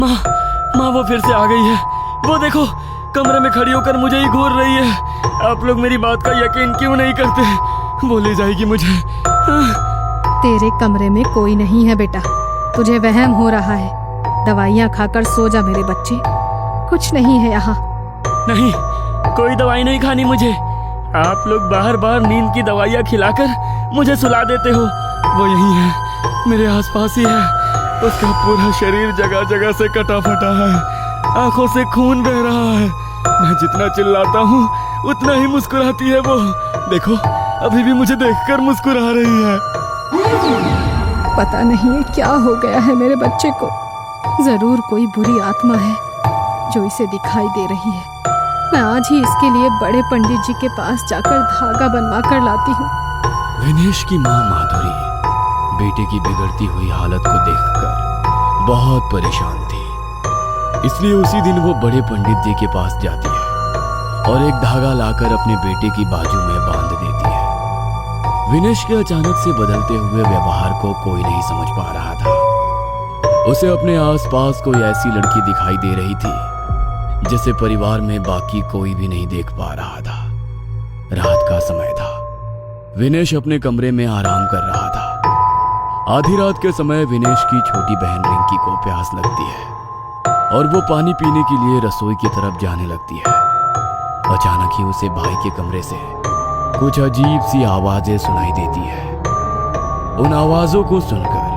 माँ माँ वो फिर से आ गई है। वो देखो कमरे में खड़ी होकर मुझे ही घूर रही है। आप लोग मेरी बात का यकीन क्यों नहीं करते? वो ले जाएगी मुझे। तेरे कमरे में कोई नहीं है बेटा, तुझे वहम हो रहा है। दवाइयाँ खाकर सो जा मेरे बच्चे, कुछ नहीं है यहाँ। नहीं, कोई दवाई नहीं खानी मुझे। आप लोग बार बार नींद की दवाइयाँ खिलाकर मुझे सुला देते हो। वो यही है, मेरे आसपास ही है। उसका पूरा शरीर जगह जगह से कटा फटा है, आंखों से खून बह रहा है। मैं जितना चिल्लाता हूँ उतना ही मुस्कुराती है वो। देखो अभी भी मुझे देखकर मुस्कुरा रही है। पता नहीं है क्या हो गया है मेरे बच्चे को। जरूर कोई बुरी आत्मा है जो इसे दिखाई दे रही है। मैं आज ही इसके लिए बड़े पंडित जी के पास जाकर धागा बनवा कर लाती हूँ। विनेश की माँ माधुरी बेटे की बिगड़ती हुई हालत को देखकर बहुत परेशान थी। इसलिए उसी दिन वो बड़े पंडित जी के पास जाती है और एक धागा लाकर अपने बेटे की बाजू में बांध देती है। विनेश के अचानक से बदलते हुए व्यवहार को कोई नहीं समझ पा रहा था। उसे अपने आसपास कोई ऐसी लड़की दिखाई दे रही थी जिसे परिवार में बाकी कोई भी नहीं देख पा रहा था। रात का समय था। विनेश अपने कमरे में आराम कर रहा था। आधी रात के समय विनेश की छोटी बहन रिंकी को प्यास लगती है और वो पानी पीने के लिए रसोई की तरफ जाने लगती है। अचानक ही उसे भाई के कमरे से कुछ अजीब सी आवाजें सुनाई देती है। उन आवाजों को सुनकर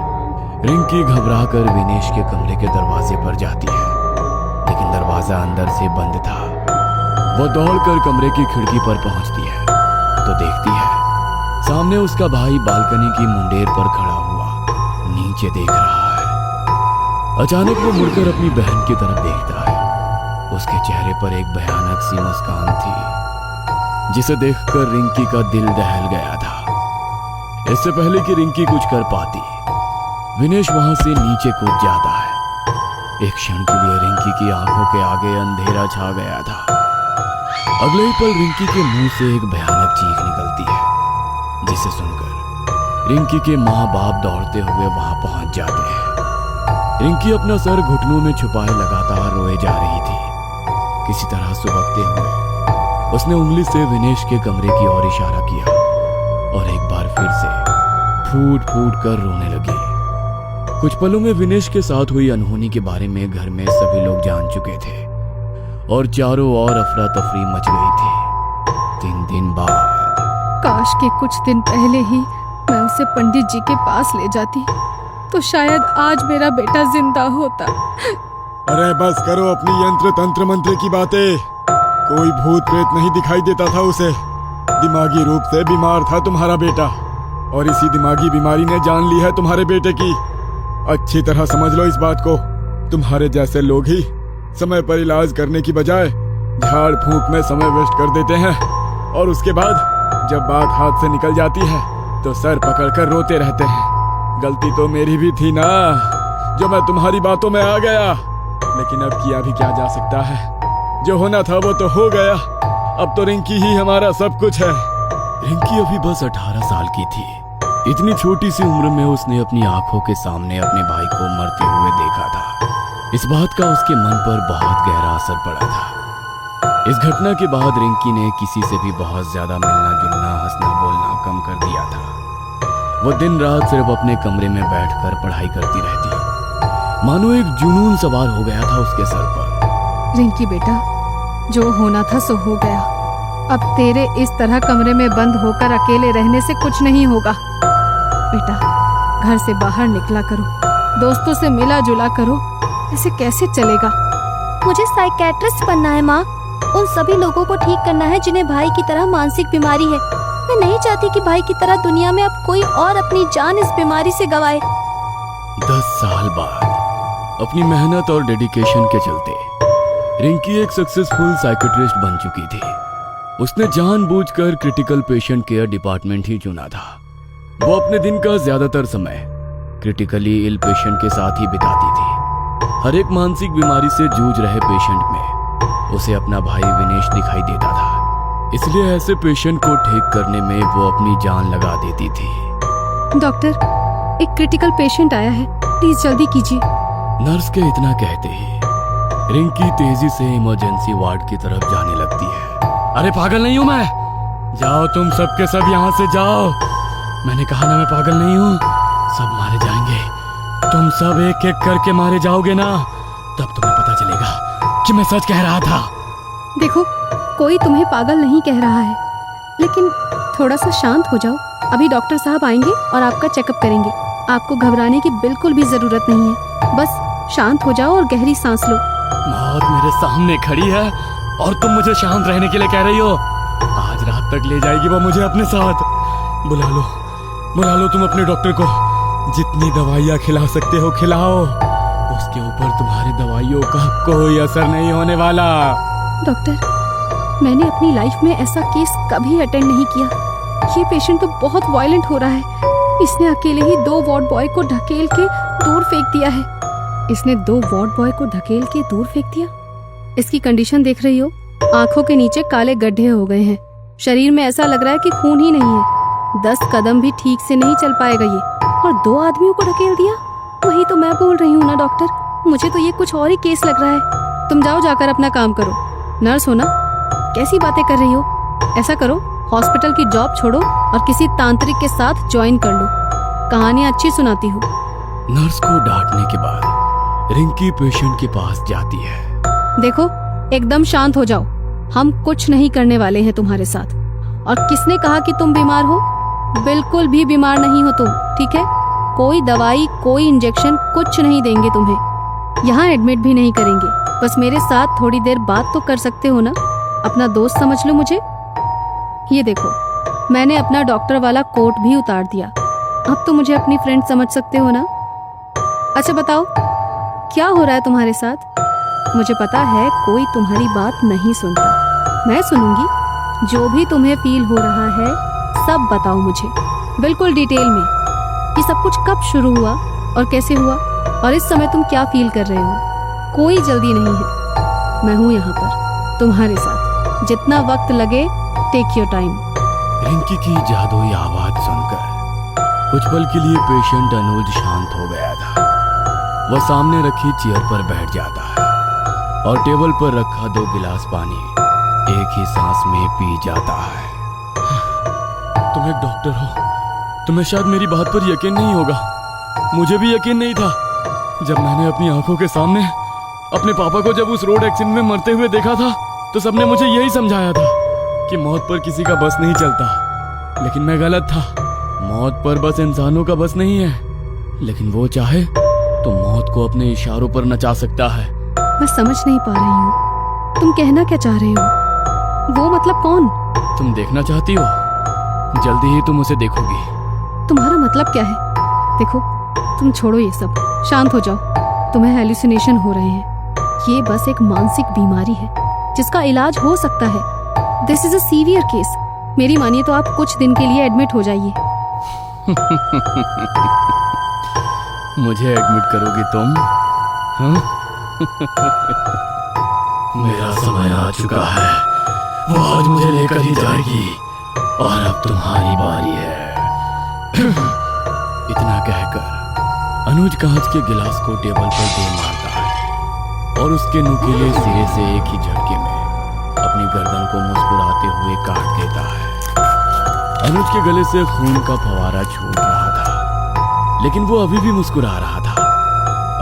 रिंकी घबराकर विनेश के कमरे के दरवाजे पर जाती है, लेकिन दरवाजा अंदर से बंद था। वो दौड़कर कमरे की खिड़की पर पहुंचती है तो देखती है सामने उसका भाई बालकनी की मुंडेर पर खड़ा हुआ नीचे देख रहा है। अचानक वो मुड़कर अपनी बहन की तरफ देखता है। उसके चेहरे पर एक भयानक सी मुस्कान थी जिसे देखकर रिंकी का दिल दहल गया था। इससे पहले कि रिंकी कुछ कर पाती, विनेश वहां से नीचे कूद जाता है। एक क्षण के लिए रिंकी की आंखों के आगे अंधेरा छा गया था। अगले ही पल रिंकी के मुंह से एक भयानक चीख निकलती है जिसे सुनकर रिंकी के माँ बाप दौड़ते हुए वहां पहुंच जाते हैं। रिंकी अपना सर घुटनों में छुपाए लगातार रोए जा रही थी। किसी तरह सुबकते हुए उसने उंगली से विनेश के कमरे की ओर इशारा किया और एक बार फिर से फूट फूट कर रोने लगी। कुछ पलों में विनेश के साथ हुई अनहोनी के बारे में घर में सभी लोग जान चुके थे और चारों ओर अफरा तफरी मच गई थी। 3 दिन बाद काश के कुछ दिन पहले ही मैं उसे पंडित जी के पास ले जाती तो शायद आज मेरा बेटा जिंदा होता। अरे बस करो अपनी यंत्र तंत्र मंत्र की बातें। कोई भूत प्रेत नहीं दिखाई देता था उसे। दिमागी रूप से बीमार था तुम्हारा बेटा और इसी दिमागी बीमारी ने जान ली है तुम्हारे बेटे की। अच्छी तरह समझ लो इस बात को। तुम्हारे जैसे लोग ही समय पर इलाज करने की बजाय झाड़ फूंक में समय वेस्ट कर देते हैं और उसके बाद जब बात हाथ से निकल जाती है तो सर पकड़कर रोते रहते हैं। गलती तो मेरी भी थी ना जो मैं तुम्हारी बातों में आ गया, लेकिन अब किया भी क्या जा सकता है। जो होना था वो तो हो गया। अब तो रिंकी ही हमारा सब कुछ है। रिंकी अभी बस 18 साल की थी। इतनी छोटी सी उम्र में उसने अपनी आंखों के सामने अपने भाई को मरते हुए देखा था। इस बात का उसके मन पर बहुत गहरा असर पड़ा था। इस घटना के बाद रिंकी ने किसी से भी बहुत ज्यादा मिलना जुलना हंसना बोलना कम कर दिया था। वो दिन रात सिर्फ अपने कमरे में बैठकर पढ़ाई करती रहती, मानो एक जुनून सवार हो गया था उसके सर पर। रिंकी बेटा, जो होना था सो हो गया। अब तेरे इस तरह कमरे में बंद होकर अकेले रहने से कुछ नहीं होगा। बेटा, घर से बाहर निकला करो, दोस्तों से मिला जुला करो। ऐसे कैसे चलेगा? मुझे साइकेट्रिस्ट बनना है माँ। उन सभी लोगों को ठीक करना है जिन्हें भाई की तरह मानसिक बीमारी है। मैं नहीं चाहती कि भाई की तरह दुनिया में अब कोई और अपनी जान इस बीमारी से गंवाए। 10 साल बाद अपनी मेहनत और डेडिकेशन के चलते रिंकी एक सक्सेसफुल साइकेट्रिस्ट बन चुकी थी। उसने जानबूझकर क्रिटिकल पेशेंट केयर डिपार्टमेंट ही चुना था। वो अपने दिन का ज्यादातर समय क्रिटिकली इल पेशेंट के साथ ही बिताती थी। हर एक मानसिक बीमारी से जूझ रहे पेशेंट में उसे अपना भाई विनेश दिखाई देता था। इसलिए ऐसे पेशेंट को ठीक करने में वो अपनी जान लगा देती थी। डॉक्टर, एक क्रिटिकल पेशेंट आया है, प्लीज जल्दी कीजिए। नर्स के इतना कहते ही रिंकी तेजी से इमरजेंसी वार्ड की तरफ जाने लगती है। अरे पागल नहीं हूं मैं, जाओ तुम सब के सब यहाँ से जाओ। मैंने कहा ना मैं पागल नहीं हूँ। सब मारे जाएंगे, तुम सब एक एक करके मारे जाओगे ना, तब तुम्हें पता चलेगा कि मैं सच कह रहा था। देखो, कोई तुम्हें पागल नहीं कह रहा है, लेकिन थोड़ा सा शांत हो जाओ। अभी डॉक्टर साहब आएंगे और आपका चेकअप करेंगे। आपको घबराने की बिल्कुल भी जरूरत नहीं है। बस शांत हो जाओ और गहरी सांस लो। मौत मेरे सामने खड़ी है और तुम मुझे शांत रहने के लिए कह रही हो। आज रात तक ले जाएगी वो मुझे अपने साथ। बुला लो तुम अपने डॉक्टर को। जितनी दवाइयाँ खिला सकते हो खिलाओ, उसके ऊपर तुम्हारी दवाइयों का कोई असर नहीं होने वाला। डॉक्टर, मैंने अपनी लाइफ में ऐसा केस कभी अटेंड नहीं किया। ये पेशेंट तो बहुत वायलेंट हो रहा है। इसने अकेले ही 2 वार्ड बॉय को ढकेल के दूर फेंक दिया है। इसने 2 वार्ड बॉय को ढकेल के दूर फेंक दिया। इसकी कंडीशन देख रही हो, आंखों के नीचे काले गड्ढे हो गए हैं। शरीर में ऐसा लग रहा है कि खून ही नहीं है। 10 कदम भी ठीक से नहीं चल पाएगा ये, और 2 आदमियों को ढकेल दिया। वही तो मैं बोल रही हूँ ना डॉक्टर, मुझे तो ये कुछ और ही केस लग रहा है। तुम जाओ, जाकर अपना काम करो। नर्स हो ना, कैसी बातें कर रही हो? ऐसा करो, हॉस्पिटल की जॉब छोड़ो और किसी तांत्रिक के साथ ज्वाइन कर लो। कहानियां अच्छी सुनाती हो। नर्स को डांटने के बाद रिंकी पेशेंट के पास जाती है। देखो, एकदम शांत हो जाओ। हम कुछ नहीं करने वाले हैं तुम्हारे साथ। और किसने कहा कि तुम बीमार हो? बिल्कुल भी बीमार नहीं हो तुम, ठीक है? कोई दवाई, कोई इंजेक्शन, कुछ नहीं देंगे तुम्हें। यहाँ एडमिट भी नहीं करेंगे। बस मेरे साथ थोड़ी देर बात तो कर सकते हो ना। अपना दोस्त समझ लो मुझे। ये देखो, मैंने अपना डॉक्टर वाला कोट भी उतार दिया। अब तो मुझे अपनी फ्रेंड समझ सकते हो ना। अच्छा बताओ, क्या हो रहा है तुम्हारे साथ? मुझे पता है कोई तुम्हारी बात नहीं सुनता। मैं सुनूंगी। जो भी तुम्हें फील हो रहा है सब बताओ मुझे, बिल्कुल डिटेल में। ये सब कुछ कब शुरू हुआ और कैसे हुआ, और इस समय तुम क्या फील कर रहे हो? कोई जल्दी नहीं है। मैं हूँ यहाँ पर तुम्हारे साथ। जितना वक्त लगे, टेक योर टाइम। रिंकी की जादुई आवाज सुनकर कुछ पल के लिए पेशेंट अनुज शांत हो गया था। वह सामने रखी चेयर पर बैठ जाता है और टेबल पर रखा 2 गिलास पानी एक ही सांस में पी जाता है। तुम एक डॉक्टर हो, तुम्हें शायद मेरी बात पर यकीन नहीं होगा। मुझे भी यकीन नहीं था जब मैंने अपनी आंखों के सामने अपने पापा को जब उस रोड एक्सीडेंट में मरते हुए देखा था, तो सबने मुझे यही समझाया था कि मौत पर किसी का बस नहीं चलता। लेकिन मैं गलत था। मौत पर बस इंसानों का बस नहीं है, लेकिन वो चाहे तो मौत को अपने इशारों पर नचा सकता है। मैं समझ नहीं पा रही हूँ, तुम कहना क्या चाह रहे हो? वो मतलब कौन? तुम देखना चाहती हो? जल्दी ही तुम उसे देखोगी। तुम्हारा मतलब क्या है? देखो, तुम छोड़ो ये सब, शांत हो जाओ। तुम्हें हेलुसिनेशन हो रहे हैं। ये बस एक मानसिक बीमारी है जिसका इलाज हो सकता है। This is a severe case. मेरी मानिए तो आप कुछ दिन के लिए एडमिट हो जाइए। मुझे एडमिट करोगी तुम? हाँ? मेरा समय आ चुका है। वो आज मुझे लेकर ही जाएगी और अब तुम्हारी बारी है। इतना कहकर अनुज कांच के गिलास को टेबल पर दे मारता है और उसके नुकीले सिरे से एक ही झटके में अपनी गर्दन को मुस्कुराते हुए काट देता है। अनुज के गले से खून का फवारा छूट रहा था, लेकिन वो अभी भी मुस्कुरा रहा था।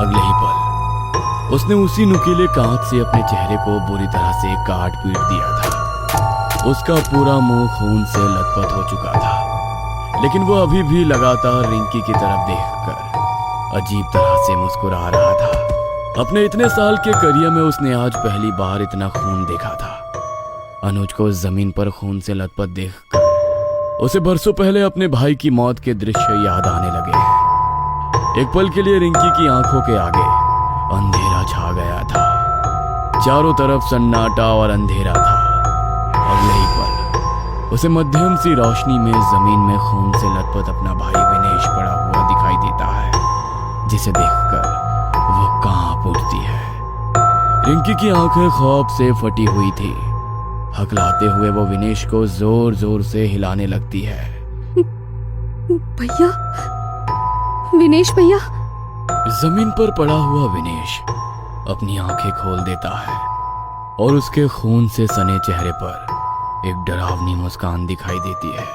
अगले ही पल उसने उसी नुकीले कांच से अपने चेहरे को बुरी तरह से काट पीट दिया था। उसका पूरा मुंह खून से लथपथ हो चुका था, लेकिन वो अभी भी लगातार रिंकी की तरफ देखकर अजीब तरह से मुस्कुरा रहा था। अपने इतने साल के करियर में उसने आज पहली बार इतना खून देखा था। अनुज को जमीन पर खून से लथपथ देखकर उसे बरसों पहले अपने भाई की मौत के दृश्य याद आने लगे। एक पल के लिए रिंकी की आंखों के आगे अंधेरा छा गया था। चारों तरफ सन्नाटा और अंधेरा था। अगले ही पल उसे मध्यम सी रोशनी में जमीन में खून से लथपथ अपना भाई विनेश पड़ा हुआ दिखाई देता है, जिसे देखकर वो कांप उठती है। रिंकी की आंखें खौफ से फटी हुई थी। हकलाते हुए वो विनेश को जोर जोर से हिलाने लगती है। भैया, विनेश भैया, जमीन पर पड़ा हुआ विनेश अपनी आंखें खोल देता है और उसके खून से सने चेहरे पर एक डरावनी मुस्कान दिखाई देती है,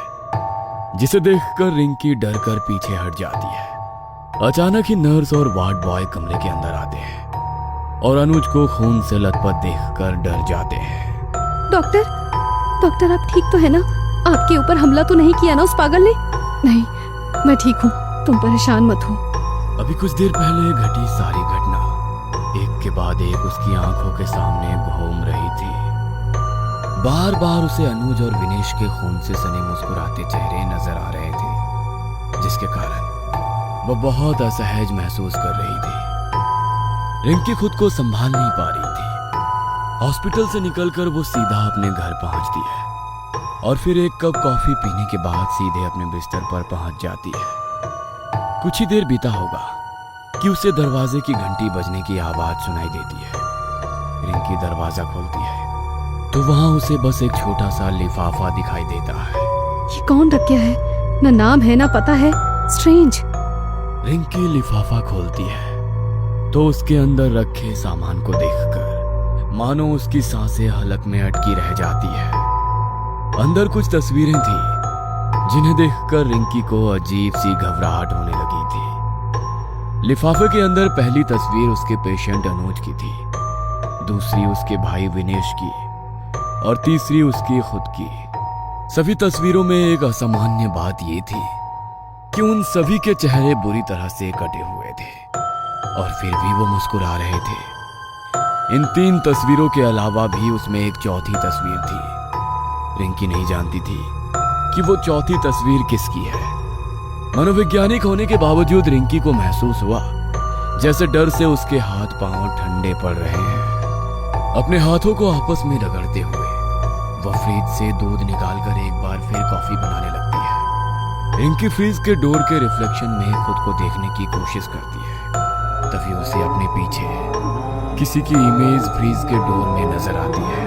जिसे देखकर रिंकी डर कर पीछे हट जाती है। अचानक ही नर्स और वार्ड बॉय कमरे के अंदर आते हैं और अनुज को खून से लथपथ देखकर डर जाते हैं। डॉक्टर आप ठीक तो है ना? आपके ऊपर हमला तो नहीं किया ना उस पागल ने? नहीं, मैं ठीक हूँ, तुम परेशान मत हो। अभी कुछ देर पहले घटी सारी घटना एक के बाद एक उसकी आंखों के सामने घूम रही थी। बार बार उसे अनुज और विनेश के खून से सने मुस्कुराते चेहरे नजर आ रहे थे, जिसके कारण वह बहुत असहज महसूस कर रही थी। रिंकी खुद को संभाल नहीं पा रही थी। हॉस्पिटल से निकलकर वो सीधा अपने घर पहुंचती है और फिर एक कप कॉफी पीने के बाद सीधे अपने बिस्तर पर पहुंच जाती है। कुछ ही देर बीता होगा कि उसे दरवाजे की घंटी बजने की आवाज सुनाई देती है। रिंकी दरवाजा खोलती है तो वहां उसे बस एक छोटा सा लिफाफा दिखाई देता है। ये कौन रख गया है? ना नाम है ना पता है। स्ट्रेंज। रिंकी लिफाफा खोलती है तो उसके अंदर रखे सामान को देखकर मानो उसकी सांसें हलक में अटकी रह जाती है। अंदर कुछ तस्वीरें थी जिन्हें देखकर रिंकी को अजीब सी घबराहट होने लगी थी। लिफाफे के अंदर पहली तस्वीर उसके पेशेंट अनुज की थी, दूसरी उसके भाई विनेश की और तीसरी उसकी खुद की। सभी तस्वीरों में एक असामान्य बात ये थी कि उन सभी के चेहरे बुरी तरह से कटे हुए थे और फिर भी वो मुस्कुरा रहे थे। इन 3 तस्वीरों के अलावा भी उसमें एक चौथी तस्वीर थी। रिंकी नहीं जानती थी कि वो चौथी तस्वीर किसकी है। मनोवैज्ञानिक होने के बावजूद रिंकी को महसूस हुआ जैसे डर से उसके हाथ पांव ठंडे पड़ रहे हैं। अपने हाथों को आपस में रगड़ते हुए वह फ्रिज से दूध निकालकर एक बार फिर कॉफी बनाने लगती है। रिंकी फ्रिज के डोर के रिफ्लेक्शन में खुद को देखने की कोशिश करती है। तभी उसे अपने पीछे किसी की इमेज फ्रिज के डोर में नजर आती है।